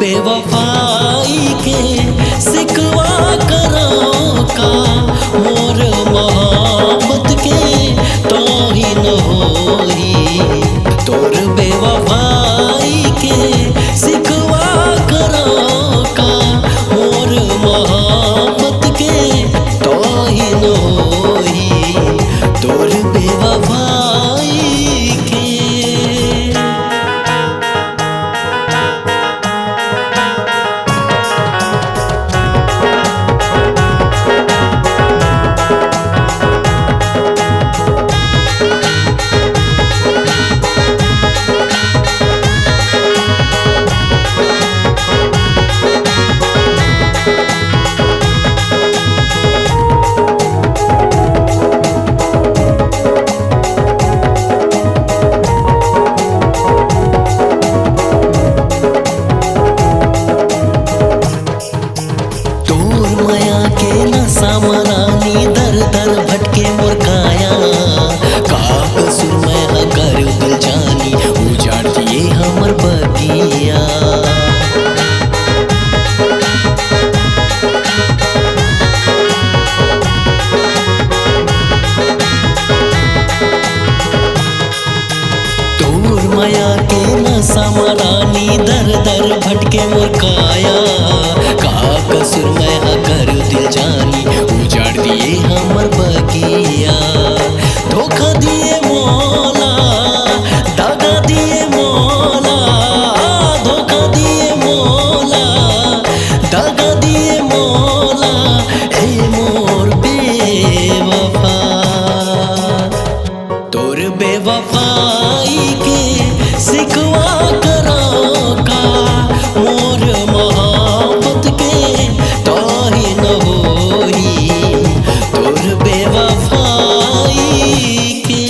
बेवफाई के सिकवा करो का मोर मोहब्बत के तो ही न होई। तोर बेवफाई के सिकवा करो का मोर मोहब्बत के तो ही न होई। तोर बेवफाई के सामरानी दर दर भटके मोर काया का कसूर मैं अगर दिल जानी उजाड़ दिए हमर बगिया। तोर माया के न सामरानी दर दर भटके मोर काया का कसूर मैं अगर दिल जानी उजाड़ दिए हमर बगिया। धोखा दिए मौला दागा दिए मौला धोखा दिए मौला दागा दिए मौला ए मोर बेवफा। तोर बेवफाई के सिकवा करो का मोर मोहब्बत के तो ही न होई। तोर बेवफाई के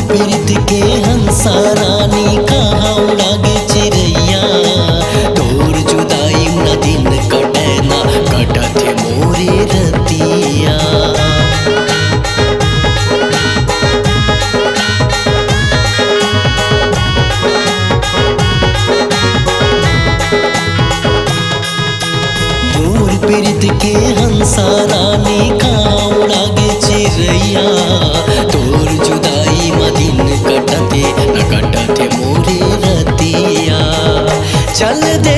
प्रीत के हंसा रानी कहाँ उड़ागे चिड़ैया। तोर जुदाई न दिन कटे ना कटत मोरे रतिया। मोर प्रीत के हंसा रानी कहाँ उड़ागे चिड़ैया। तोर जुदाई दिन कटते न कटते मोरे रतिया। चल दे